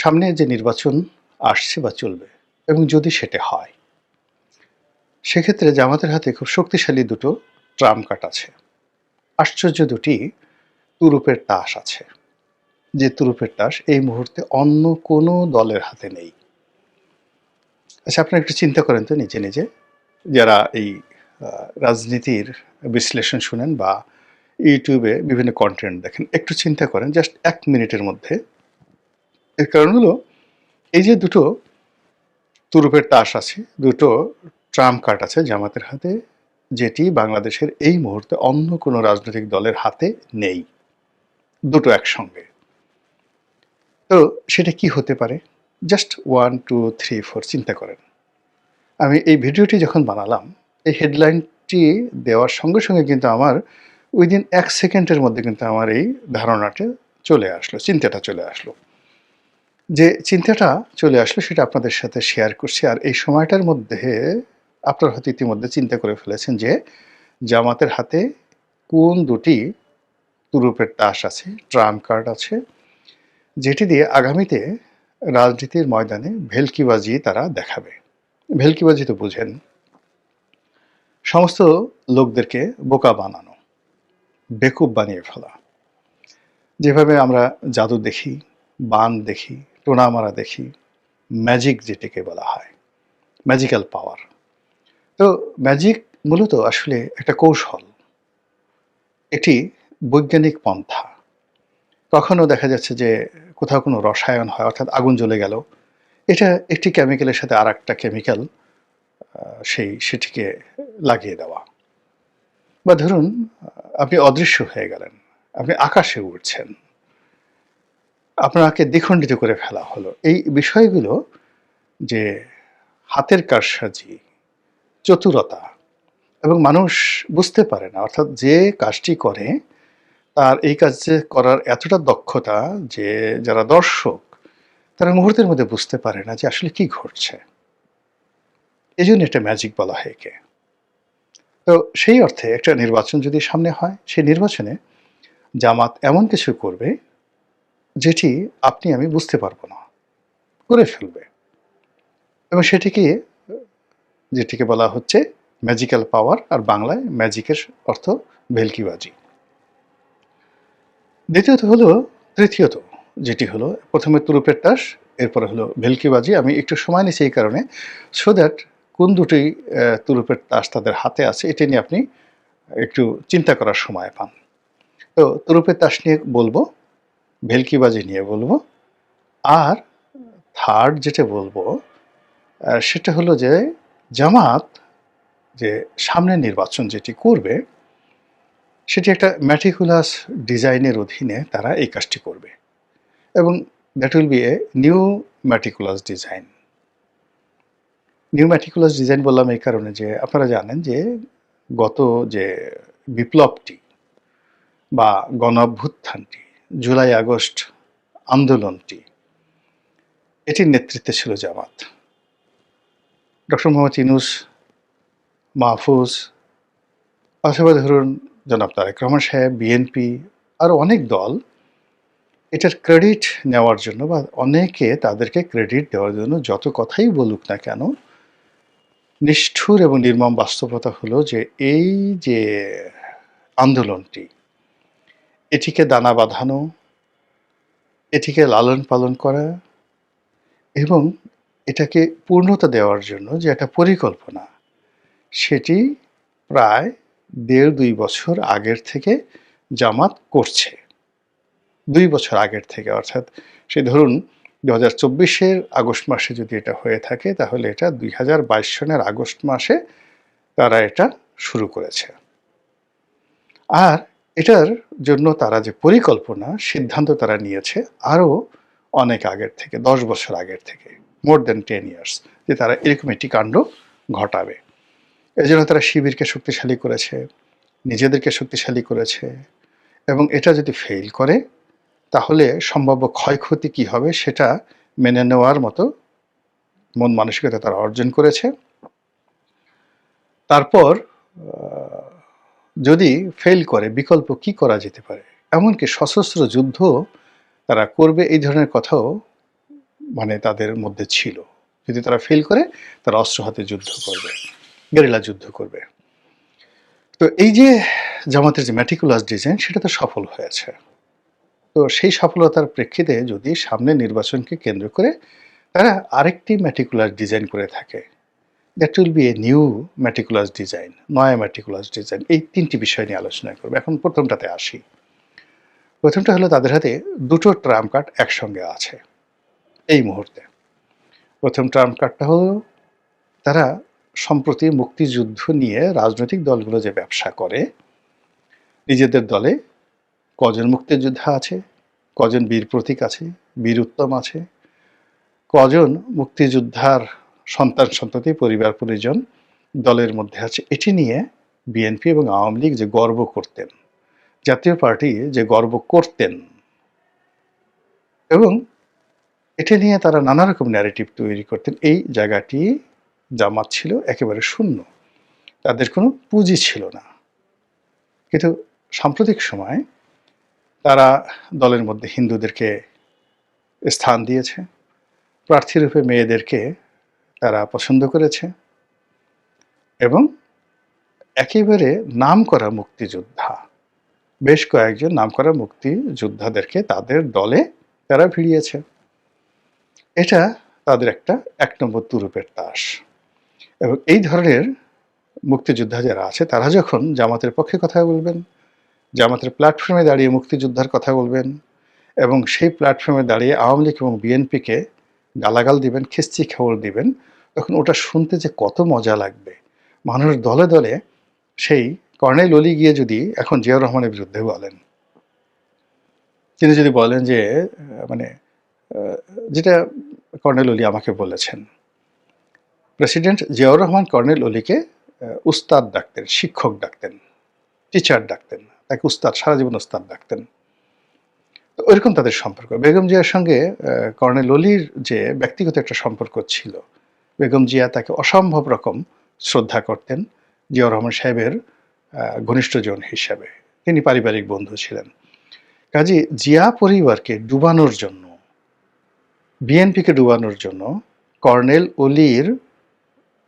সামনে যে নির্বাচন আসছে বা চলবে এবং যদি সেটা হয়, সেক্ষেত্রে জামাতের হাতে খুব শক্তিশালী দুটো ট্রাম্প কার্ড আছে। আশ্চর্য দুটি তুরুপের তাস আছে, যে তুরুপের তাস এই মুহূর্তে অন্য কোনো দলের হাতে নেই। আচ্ছা, আপনারা একটু চিন্তা করেন তো নিজে নিজে, যারা এই রাজনীতির বিশ্লেষণ শুনেন বা ইউটিউবে বিভিন্ন কন্টেন্ট দেখেন, একটু চিন্তা করেন জাস্ট 1 মিনিটের মধ্যে। এর কারণ হলো, এই যে দুটো তুরুপের তাস আছে, দুটো ট্রাম্প কার্ড আছে জামাতের হাতে, যেটি বাংলাদেশের এই মুহূর্তে অন্য কোনো রাজনৈতিক দলের হাতে নেই, দুটো একসঙ্গে। তো সেটা কি হতে পারে? জাস্ট 1 2 3 4 চিন্তা করেন। আমি এই ভিডিওটি যখন বানালাম, এই হেডলাইনটি দেওয়ার সঙ্গে সঙ্গে কিন্তু আমার উইদিন 1 সেকেন্ডের মধ্যে কিন্তু আমার এই ধারণাটা চলে আসলো, চিন্তাটা চলে আসলো। যে চিন্তাটা চলে আসলো সেটা আপনাদের সাথে শেয়ার করছি। আর এই সময়টার মধ্যে আপনারা হয়তো ইতিমধ্যে চিন্তা করে ফেলেছেন যে জামাতের হাতে কোন দুটি তুরুপের তাস আছে, ট্রাম্প কার্ড আছে, যেটি দিয়ে আগামীতে রাজনীতির ময়দানে ভেলকিবাজি তারা দেখাবে। ভেলকিবাজি তো বুঝেন, সমস্ত লোকদেরকে বোকা বানানো, বেকুব বানিয়ে ফেলা। যেভাবে আমরা জাদু দেখি, বান দেখি, টোনামারা দেখি, ম্যাজিক যেটাকে বলা হয়, ম্যাজিক্যাল পাওয়ার। তো ম্যাজিক মূলত আসলে একটা কৌশল, এটি বৈজ্ঞানিক পন্থা। কখনো দেখা যাচ্ছে যে কোথাও কোনো রসায়ন হয়, অর্থাৎ আগুন জ্বলে গেল, এটা একটি কেমিক্যালের সাথে আর একটা কেমিক্যাল সেটিকে লাগিয়ে দেওয়া। বা ধরুন আপনি অদৃশ্য হয়ে গেলেন, আপনি আকাশে উড়ছেন, আপনাকে দ্বিখণ্ডিত করে ফেলা হলো। এই বিষয়গুলো যে হাতের কারসাজি, চতুরতা, এবং মানুষ বুঝতে পারে না, অর্থাৎ যে কাজটি করে তার এই কাজ করার এতটা দক্ষতা যে যারা দর্শক তারা মুহূর্তের মধ্যে বুঝতে পারে না যে আসলে কি ঘটছে। এই জন্য এটা ম্যাজিক বলা হয় একে। তো সেই অর্থে একটা নির্বাচন যদি সামনে হয়, সেই নির্বাচনে জামাত এমন কিছু করবে যেটি আপনি আমি বুঝতে পারবো না, করে ফেলবে। এবং যেটিকে বলা হচ্ছে ম্যাজিক্যাল পাওয়ার, আর বাংলায় ম্যাজিকের অর্থ ভেলকিবাজি। তৃতীয়ত যেটি হলো, প্রথমে তুরুপের তাস, এরপরে হলো ভেলকিবাজি। আমি একটু সময় নিচ্ছি এই কারণে, সো দ্যাট কোন দুটি তুরুপের তাস তাদের হাতে আছে এটা নিয়ে আপনি একটু চিন্তা করার সময় পান। তো তুরুপের তাস নিয়ে বলবো, ভেলকিবাজি নিয়ে বলবো, আর থার্ড যেটা বলবো সেটা হলো যে জামাত যে সামনের নির্বাচন যেটি করবে সেটি একটা ম্যাটিকুলাস ডিজাইনের অধীনে তারা এই কাজটি করবে, এবং that will B a new meticulous design. New meticulous design বললাম এই কারণে যে আপনারা জানেন যে গত যে বিপ্লবটি বা গণঅভ্যুত্থানটি, জুলাই আগস্ট আন্দোলনটি, এটির নেতৃত্বে ছিল জামাত। ডক্টর মোহাম্মদ ইউনূস, মাহফুজ, অথবা ধরুন জনাব তারেক রহমান সাহেব, বিএনপি, আরও অনেক দল এটার ক্রেডিট নেওয়ার জন্য বা অনেকে তাদেরকে ক্রেডিট দেওয়ার জন্য যত কথাই বলুক না কেন, নিষ্ঠুর এবং নির্মম বাস্তবতা হলো যে এই যে আন্দোলনটি, এটিকে দানা বাঁধানো, এটিকে লালন পালন করা এবং এটাকে পূর্ণতা দেওয়ার জন্য যে একটা পরিকল্পনা, সেটি প্রায় ১.৫-২ বছর আগের থেকে জামাত করছে। ২ বছর আগের থেকে, অর্থাৎ সে ধরুন ২০২৪-এর আগস্ট মাসে যদি এটা হয়ে থাকে, তাহলে এটা ২০২২ সনের আগস্ট মাসে তারা এটা শুরু করেছে। আর এটার জন্য তারা যে পরিকল্পনা, সিদ্ধান্ত তারা নিয়েছে আরও অনেক আগের থেকে, ১০ বছর আগের থেকে, মোর দ্যান 10 ইয়ার্স, যে তারা এরকম একটি কাণ্ড ঘটাবে। এজন্য তারা শিবিরকে শক্তিশালী করেছে, নিজেদেরকে শক্তিশালী করেছে, এবং এটা যদি ফেল করে তাহলে সম্ভাব্য ক্ষয়ক্ষতি কী হবে সেটা মেনে নেওয়ার মতো মন মানসিকতা তারা অর্জন করেছে। তারপর যদি ফেল করে বিকল্প কি করা যেতে পারে, এমনকি সশস্ত্র যুদ্ধ তারা করবে, এই ধরনের কথাও মানে তাদের মধ্যে ছিল। যদি তারা ফেল করে তারা অস্ত্র হাতে যুদ্ধ করবে, গেরিলা যুদ্ধ করবে। তো এই যে জামাতের যে ম্যাটিকুলাস ডিজাইন সেটা তো সফল হয়েছে। তো সেই সফলতার প্রেক্ষিতে যদি সামনে নির্বাচনকে কেন্দ্র করে তারা আরেকটি ম্যাটিকুলাস ডিজাইন করে থাকে, that will B a new meticulous design, নয়া ম্যাটিকুলাস ডিজাইন। এই ৩টি বিষয় নিয়ে আলোচনা করব। এখন প্রথমটাতে আসি। প্রথমটা হলো তাদের হাতে দুটো ট্রাম্প কার্ড একসঙ্গে আছে এই মুহূর্তে। প্রথম ট্রাম্প কার্ডটা হলো তারা সম্প্রতি মুক্তিযুদ্ধ নিয়ে রাজনৈতিক দলগুলো যে ব্যবসা করে, নিজেদের দলে কজন মুক্তিযোদ্ধা আছে, কজন বীর প্রতীক আছে, বীর উত্তম আছে, কজন মুক্তিযোদ্ধার সন্তান সন্ততি পরিবার পরিজন দলের মধ্যে আছে, এটি নিয়ে বিএনপি এবং আওয়ামী লীগ যে গর্ব করতেন, জাতীয় পার্টি যে গর্ব করতেন, এবং এটা নিয়ে তারা নানা রকম ন্যারেটিভ তৈরি করতেন, এই জায়গাটি জামাত ছিল একেবারে শূন্য, তাদের কোনো পুঁজি ছিল না। কিন্তু সাম্প্রতিক সময় তারা দলের মধ্যে হিন্দুদেরকে স্থান দিয়েছে, প্রার্থীরূপে মেয়েদেরকে তারা পছন্দ করেছে, এবং একেবারে নামকরা মুক্তিযোদ্ধা, বেশ কয়েকজন নামকরা মুক্তিযোদ্ধাদেরকে তাদের দলে তারা ভিড়িয়েছে। এটা তাদের একটা ১ নম্বর তুরুপের তাস। এবং এই ধরনের মুক্তিযোদ্ধা যারা আছে তারা যখন জামাতের পক্ষে কথা বলবেন, জামাতের প্ল্যাটফর্মে দাঁড়িয়ে মুক্তিযোদ্ধার কথা বলবেন, এবং সেই প্ল্যাটফর্মে দাঁড়িয়ে আওয়ামী লীগ এবং বিএনপিকে গালাগাল দিবেন, খিস্তি খবর দিবেন, তখন ওটা শুনতে যে কত মজা লাগবে। মানুষ দলে দলে সেই কর্নেল অলি গিয়ে যদি এখন জিয়াউর রহমানের বিরুদ্ধে বলেন, তিনি যদি বলেন যে মানে যেটা কর্নেল অলি আমাকে বলেছেন, প্রেসিডেন্ট জিয়াউর রহমান কর্নেল অলিকে উস্তাদ ডাকতেন, শিক্ষক ডাকতেন, টিচার ডাকতেন, তাকে উস্তাদ, সারা জীবন উস্তাদ ডাকতেন। তো ওইরকম তাদের সম্পর্ক। বেগম জিয়ার সঙ্গে কর্নেল অলির যে ব্যক্তিগত একটা সম্পর্ক ছিল, বেগম জিয়া তাকে অসম্ভব রকম শ্রদ্ধা করতেন জিয়াউর রহমান সাহেবের ঘনিষ্ঠজন হিসাবে, তিনি পারিবারিক বন্ধু ছিলেন। কাজী জিয়া পরিবারকে ডুবানোর জন্য, বিএনপিকে ডুবানোর জন্য কর্নেল অলির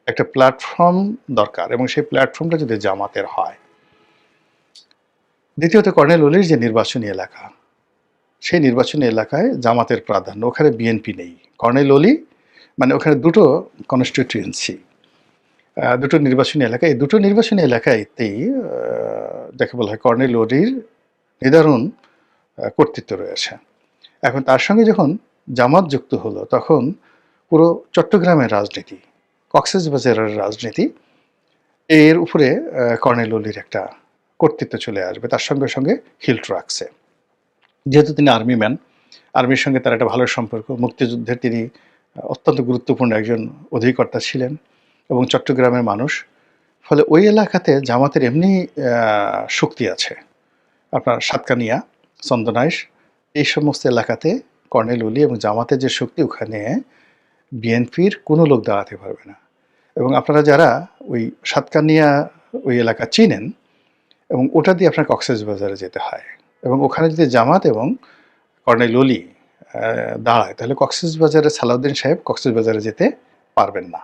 একটা প্ল্যাটফর্ম দরকার, এবং সেই প্ল্যাটফর্মটা যদি জামাতের হয়। দ্বিতীয়ত, কর্নেল অলির যে নির্বাচনী এলাকা, সেই নির্বাচনী এলাকায় জামাতের প্রাধান্য, ওখানে বিএনপি নেই। কর্নেল অলি মানে ওখানে দুটো কনস্টিটিউয়েন্সি, দুটো নির্বাচনী এলাকা, এই দুটো নির্বাচনী এলাকাতেই যাকে বলা হয় কর্নেল অলির নিদারুণ কর্তৃত্ব রয়েছে। এখন তার সঙ্গে যখন জামাত যুক্ত হলো, তখন পুরো চট্টগ্রামের রাজনীতি, কক্সবাজারের রাজনীতি, এর উপরে কর্নেল অলির একটা কর্তৃত্ব চলে আসবে। তার সঙ্গে সঙ্গে হিল ট্রাক্সে, যেহেতু তিনি আর্মি ম্যান, আর্মির সঙ্গে তার একটা ভালো সম্পর্ক, মুক্তিযুদ্ধের তিনি অত্যন্ত গুরুত্বপূর্ণ একজন অধিকর্তা ছিলেন এবং চট্টগ্রামের মানুষ, ফলে ওই এলাকাতে জামাতের এমনি শক্তি আছে। আপনার সাতকানিয়া, চন্দনাইশ, এই সমস্ত এলাকাতে কর্নেল অলি এবং জামাতের যে শক্তি, ওখানে বিএনপির কোনো লোক দাঁড়াতে পারবে না। এবং আপনারা যারা ওই সাতকানিয়া ওই এলাকা চিনেন, এবং ওটা দিয়ে আপনার কক্সবাজারে যেতে হয়, এবং ওখানে যদি জামাত এবং কর্নেল অলি দাঁড়ায়, তাহলে কক্সবাজারের সালাউদ্দিন সাহেব কক্সবাজারে যেতে পারবেন না।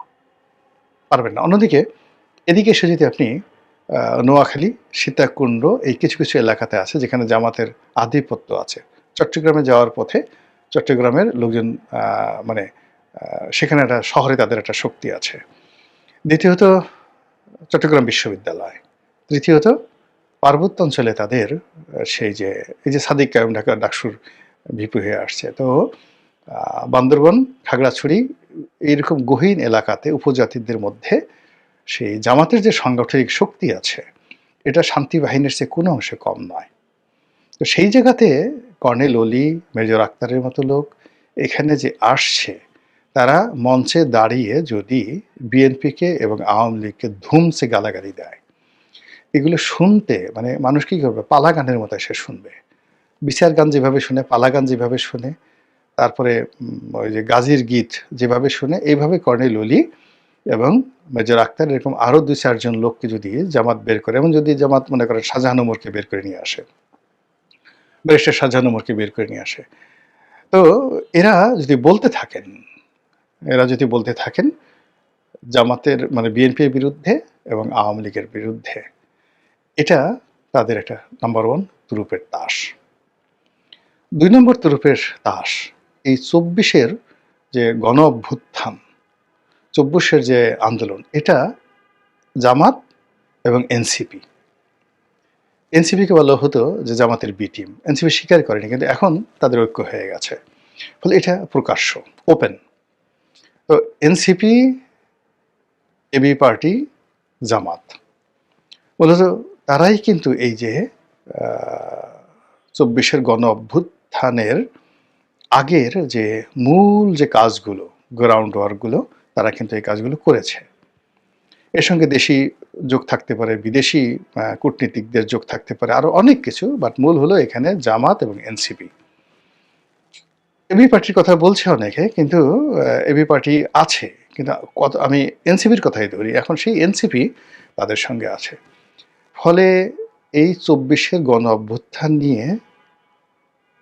অন্যদিকে এদিকে এসে যদি আপনি নোয়াখালী, সীতাকুণ্ড, এই কিছু কিছু এলাকাতে আছে যেখানে জামাতের আধিপত্য আছে, চট্টগ্রামে যাওয়ার পথে চট্টগ্রামের লোকজন মানে সেখানে একটা শহরে তাদের একটা শক্তি আছে। দ্বিতীয়ত, চট্টগ্রাম বিশ্ববিদ্যালয়। তৃতীয়ত, পার্বত্য অঞ্চলে তাদের সেই যে এই যে সাদিক কায়েম ঢাকা ডাকসুর ভিপি হয়ে আসছে, তো বান্দরবন, খাগড়াছড়ি, এইরকম গহীন এলাকাতে উপজাতিদের মধ্যে সেই জামাতের যে সাংগঠনিক শক্তি আছে, এটা শান্তি বাহিনীর চেয়ে কোনো অংশে কম নয়। তো সেই জায়গাতে কর্নেল অলি, মেজর আক্তারের মতো লোক এখানে যে আসছে, তারা মঞ্চে দাঁড়িয়ে যদি বিএনপিকে এবং আওয়ামী লীগকে ধুমসে গালাগালি দেয়, এগুলো শুনতে মানে মানুষ কী করবে, পালা গানের মতো সে শুনবে। বিচার গান যেভাবে শুনে, পালা গান যেভাবে শুনে, তারপরে ওই যে গাজীর গীত যেভাবে শুনে, এইভাবে কর্নেল অলি এবং মেজর আক্তার এরকম আরও ২-৪ জন লোককে যদি জামাত বের করে, এবং যদি জামাত মনে করেন শাহজাহান ওমরকে বের করে নিয়ে আসে, ব্যারিস্টার শাহজাহান ওমরকে বের করে নিয়ে আসে, তো তো এরা যদি বলতে থাকেন এরা যদি বলতে থাকেন জামাতের মানে বিএনপির বিরুদ্ধে এবং আওয়ামী লীগের বিরুদ্ধে, এটা তাদের একটা নাম্বার 1 তুরুপের তাস। ২ নম্বর তুরুপের তাস এই ২৪-এর যে গণ অভ্যুত্থান, ২৪-এর যে আন্দোলন, এটা জামাত এবং এনসিপি। এনসিপিকে বলা হতো যে জামাতের বি টিম। এনসিপি স্বীকার করেনি, কিন্তু এখন তাদের ঐক্য হয়ে গেছে। ফলে এটা প্রকাশ্য, ওপেন। তো এনসিপি, এবি পার্টি, জামাত মূলত তারাই কিন্তু এই যে ২৪-এর গণ অভ্যুত্থানের আগের যে মূল যে কাজগুলো, গ্রাউন্ড ওয়ার্কগুলো, তারা কিন্তু এই কাজগুলো করেছে। এর সঙ্গে দেশি যোগ থাকতে পারে, বিদেশি কূটনীতিকদের যোগ থাকতে পারে, আরো অনেক কিছু, বাট মূল হলো এখানে জামাত এবং এনসিপি। এবি পার্টির কথা বলছে অনেকে, কিন্তু এবি পার্টি আছে, কিন্তু আমি এনসিপির কথাই ধরি, এখন সেই এনসিপি তাদের সঙ্গে আছে। ফলে এই ২৪-এর গণ অভ্যুত্থান নিয়ে,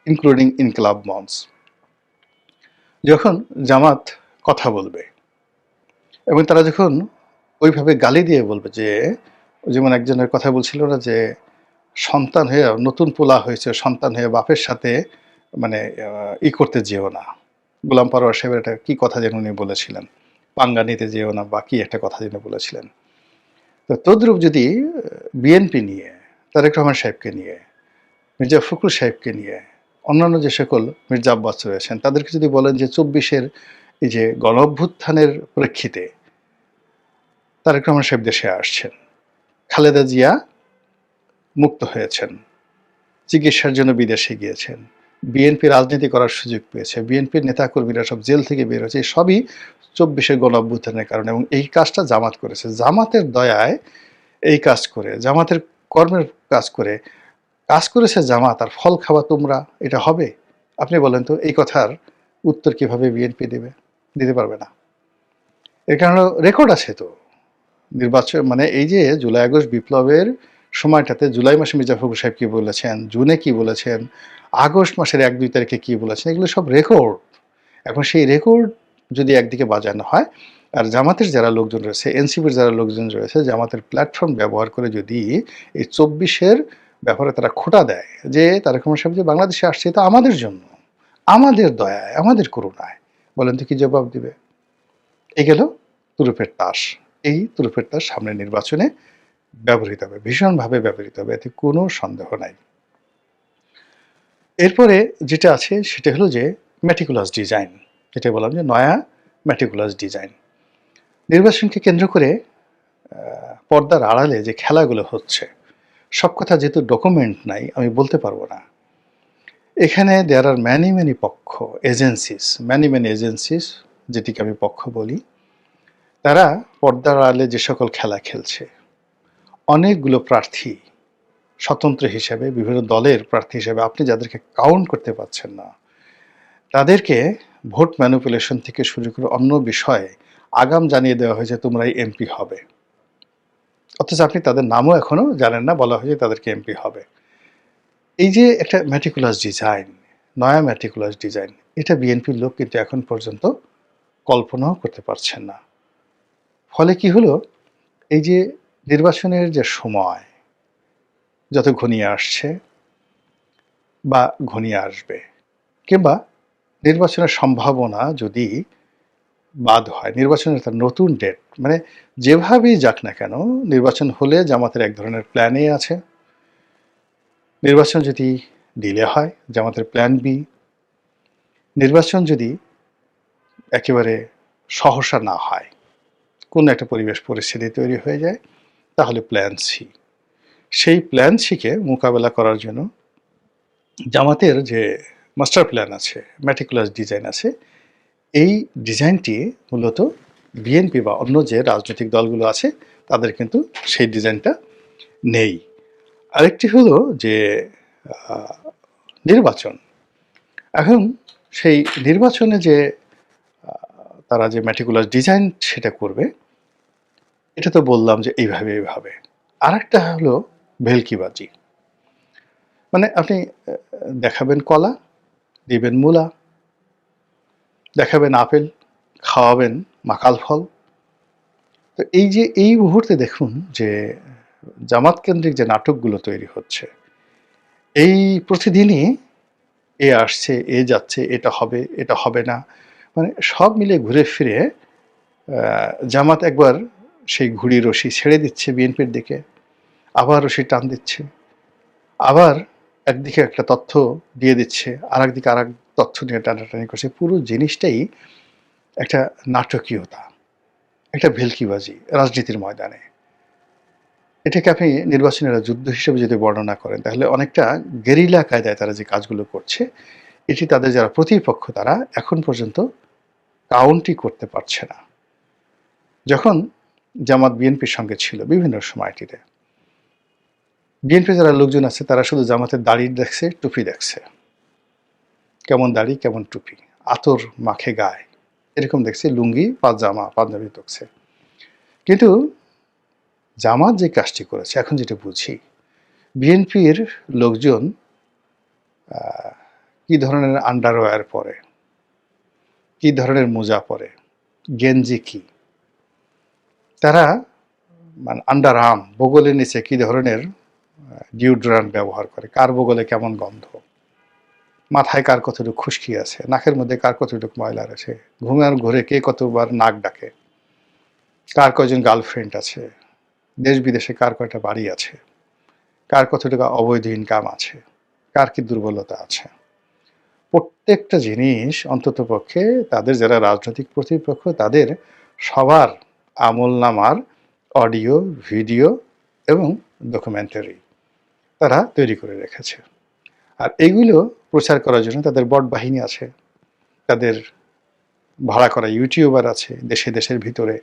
ইনক্লুডিং ইনকিলাব মঞ্চ, যখন জামাত কথা বলবে এবং তারা যখন ওইভাবে গালি দিয়ে বলবে যে, যেমন একজনের কথা বলছিল না যে সন্তান হয়ে, নতুন পোলা হয়েছে, সন্তান হয়ে বাপের সাথে মানে করতে যেও না, গোলাম পরোয়ার সাহেবের একটা কি কথা যেন উনি বলেছিলেন, পাঙ্গা নিতে যেও না বা কি একটা কথা যেন বলেছিলেন। তো তদ্রূপ যদি বিএনপি নিয়ে, তারেক রহমান সাহেবকে নিয়ে, মির্জা ফখরুল সাহেবকে নিয়ে, অন্যান্য যে সকল মির্জা আব্বাস রয়েছেন, তাদেরকে যদি বলেন যে ২৪-এর এই যে গণ অভ্যুত্থানের প্রেক্ষিতে তারেক রহমান সাহেব দেশে আসছেন, খালেদা জিয়া মুক্ত হয়েছেন, চিকিৎসার জন্য বিদেশে গিয়েছেন, বিএনপি রাজনীতি করার সুযোগ পেয়েছে, বিএনপির নেতাকর্মীরা সব জেল থেকে বের হয়েছে, সবই ২৪-এর গণ অভ্যুত্থানের কারণে, এবং এই কাজটা জামাত করেছে। জামাতের দয়ায় এই কাজ করে, জামাতের কর্মের কাজ করে, কাজ করেছে জামাত, আর ফল খাওয়া তোমরা, এটা হবে? আপনি বলেন তো, এই কথার উত্তর কিভাবে বিএনপি দেবে? দিতে পারবে না। এর কারণ রেকর্ড আছে তো। নির্বাচন মানে এই যে জুলাই আগস্ট বিপ্লবের সময়টাতে জুলাই মাসে মির্জা ফখরুল সাহেব কি বলেছেন, জুনে কি বলেছেন, আগস্ট মাসের ১-২ তারিখে কি বলেছেন, এগুলো সব রেকর্ড। এখন সেই রেকর্ড যদি একদিকে বাজানো হয়, আর জামাতের যারা লোকজন রয়েছে, এনসিপির যারা লোকজন রয়েছে, জামাতের প্ল্যাটফর্ম ব্যবহার করে যদি এই ২৪-এর ব্যাপারে তারা খোঁটা দেয় যে তারেক রহমান সাহেব যে বাংলাদেশে আসছে এটা আমাদের জন্য, আমাদের দয়ায়, আমাদের করুণায়, বলেন তো কি জবাব দিবে? এই গেল তুরুপের তাস। এই তুরুপের তাস সামনের নির্বাচনে ব্যবহৃত হবে, ভীষণভাবে ব্যবহৃত হবে, এতে কোনো সন্দেহ নাই। এরপরে যেটা আছে সেটা হলো যে ম্যাটিকুলাস ডিজাইন, যেটা বললাম যে নয়া ম্যাটিকুলাস ডিজাইন। নির্বাচনকে কেন্দ্র করে পর্দার আড়ালে যে খেলাগুলো হচ্ছে, সব কথা যেহেতু ডকুমেন্ট নাই, আমি বলতে পারবো না। এখানে দেয়ার আর ম্যানি পক্ষ, এজেন্সিস, ম্যানি এজেন্সিস, যেটিকে আমি পক্ষ বলি, তারা পর্দার আড়ালে যে সকল খেলা খেলছে। অনেকগুলো প্রার্থী স্বতন্ত্র হিসেবে, বিভিন্ন দলের প্রার্থী হিসেবে, আপনি যাদেরকে কাউন্ট করতে পারছেন না, তাদেরকে ভোট ম্যানিপুলেশন থেকে শুরু করে অন্য বিষয়ে আগাম জানিয়ে দেওয়া হয়েছে তোমরা এমপি হবে, অথচ আপনি তাদের নামও এখনো জানেন না, বলা হয়েছে তাদেরকে এমপি হবে। এই যে একটা ম্যাটিকুলাস ডিজাইন, নয়া ম্যাটিকুলাস ডিজাইন, এটা বিএনপির লোক কিন্তু এখন পর্যন্ত কল্পনাও করতে পারছেন না। ফলে কি হলো, এই যে নির্বাচনের যে সময় যত ঘনিয়ে আসছে বা ঘনিয়ে আসবে, কিংবা নির্বাচনের সম্ভাবনা যদি বাদ হয়, নির্বাচনের একটা নতুন ডেট, মানে যেভাবেই যাক না কেন, নির্বাচন হলে জামাতের এক ধরনের প্ল্যান এ আছে, নির্বাচন যদি ডিলে হয় জামাতের প্ল্যান বি, নির্বাচন যদি একেবারে সহসা না হয়, কোন একটা পরিবেশ পরিস্থিতি তৈরি হয়ে যায়, তাহলে প্ল্যান সি। সেই প্ল্যান সিকে মোকাবেলা করার জন্য জামাতের যে মাস্টার প্ল্যান আছে, ম্যাটিকুলাস ডিজাইন আছে, এই ডিজাইনটি মূলত বিএনপি বা অন্য যে রাজনৈতিক দলগুলো আছে তাদের কিন্তু সেই ডিজাইনটা নেই। আরেকটি হলো যে নির্বাচন, এখন সেই নির্বাচনে যে তারা যে ম্যাটিকুলাস ডিজাইন সেটা করবে, এটা তো বললাম যে এইভাবে। আরেকটা হলো ভেলকিবাজি, মানে আপনি দেখাবেন কলা, দিবেন মূলা, দেখাবেন আপেল, খাওয়াবেন মাকাল ফল। তো এই যে এই মুহূর্তে দেখুন যে জামাত কেন্দ্রিক যে নাটকগুলো তৈরি হচ্ছে, এই প্রতিদিনই এ আসছে, এ যাচ্ছে, এটা হবে, এটা হবে না। মানে সব মিলে ঘুরে ফিরে জামাত একবার সেই ঘুড়ি রশি ছেড়ে দিচ্ছে বিএনপির দিকে, আবার রশি টান দিচ্ছে, আবার একদিকে একটা তথ্য দিয়ে দিচ্ছে, আরেকদিকে আরেক তথ্য নিয়ে টানাটানি করছে। পুরো জিনিসটাই একটা নাটকীয়তা, একটা ভেলকিবাজি রাজনীতির ময়দানে। এটাকে আপনি নির্বাচনের যুদ্ধ হিসেবে যদি বর্ণনা করেন, তাহলে অনেকটা গেরিলা কায়দায় তারা যে কাজগুলো করছে, এটি তাদের যারা প্রতিপক্ষ তারা এখন পর্যন্ত কাউন্টই করতে পারছে না। যখন জামাত বিএনপির সঙ্গে ছিল বিভিন্ন সময়টিতে, বিএনপি যারা লোকজন আছে তারা শুধু জামাতের দাড়ি দেখছে, টুপি দেখছে, কেমন দাড়ি কেমন টুপি, আতর মাখে গায়ে, এরকম দেখছে, লুঙ্গি পাজামা পাঞ্জাবি দেখছে। কিন্তু জামাত যে কাজটি করেছে এখন যেটা বুঝি, বিএনপির লোকজন কি ধরনের আন্ডারওয়্যার পরে, কি ধরনের মোজা পরে, গেঞ্জি কি, তারা মানে আন্ডার আর্ম বগলের নিচে কি ধরনের ডিওড্রান্ট ব্যবহার করে, কার বগলে কেমন গন্ধ, মাথায় কার কতটুকু খুশকি আছে, নাকের মধ্যে কার কতটুকু ময়লা আছে, ঘুমের ঘরে কে কতবার নাক ডাকে, কার কয়জন গার্লফ্রেন্ড আছে, দেশ বিদেশে কার কয়টা বাড়ি আছে, কার কতটুকু অবৈধ ইনকাম আছে, কার কি দুর্বলতা আছে, প্রত্যেকটা জিনিস অন্ততপক্ষে তাদের যারা রাজনৈতিক প্রতিপক্ষ তাদের সবার আমলনামার অডিও, ভিডিও এবং ডকুমেন্টারি তারা তৈরি করে রেখেছে। আর এগুলো প্রচার করার জন্য তাদের বট বাহিনী আছে, তাদের ভাড়া করা ইউটিউবার আছে দেশে দেশের ভিতরে,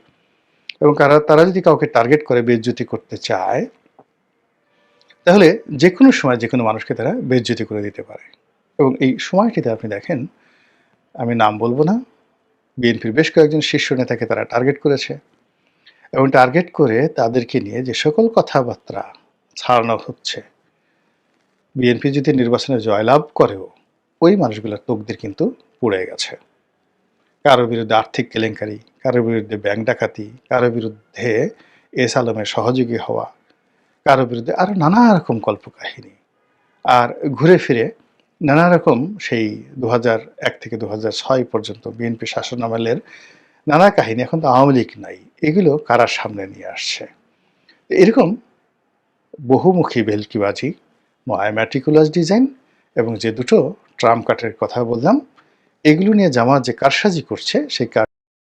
এবং তারা যদি কাউকে টার্গেট করে বেইজ্জতি করতে চায়, তাহলে যে কোনো সময় যে কোনো মানুষকে তারা বেইজ্জতি করে দিতে পারে। এবং এই সময়টিতে আপনি দেখেন, আমি নাম বলবো না, বিএনপির বেশ কয়েকজন শীর্ষ নেতাকে তারা টার্গেট করেছে, এবং টার্গেট করে তাদেরকে নিয়ে যে সকল কথাবার্তা ছাড়ানো হচ্ছে, বিএনপি যদি নির্বাচনে জয়লাভ করেও ওই মানুষগুলোর তকদির কিন্তু পুড়ে গেছে। কারো বিরুদ্ধে আর্থিক কেলেঙ্কারি, কারো বিরুদ্ধে ব্যাংক ডাকাতি, কারো বিরুদ্ধে এস আলমের সহযোগী হওয়া, কারো বিরুদ্ধে আরও নানা রকম কল্পকাহিনী। আর ঘুরে ফিরে নানা রকম সেই 2001 থেকে 2006 পর্যন্ত বিএনপি শাসনামলের নানা কাহিনী, এখন তো আওয়ামী লীগ নাই, এগুলো কারার সামনে নিয়ে আসছে। এরকম বহুমুখী ভেলকিবাজি, ম্যাটিকুলাস ডিজাইন এবং যে দুটো ট্রাম্প কার্ডের কথা বললাম, এগুলো নিয়ে জামাত যে কারসাজি করছে সেই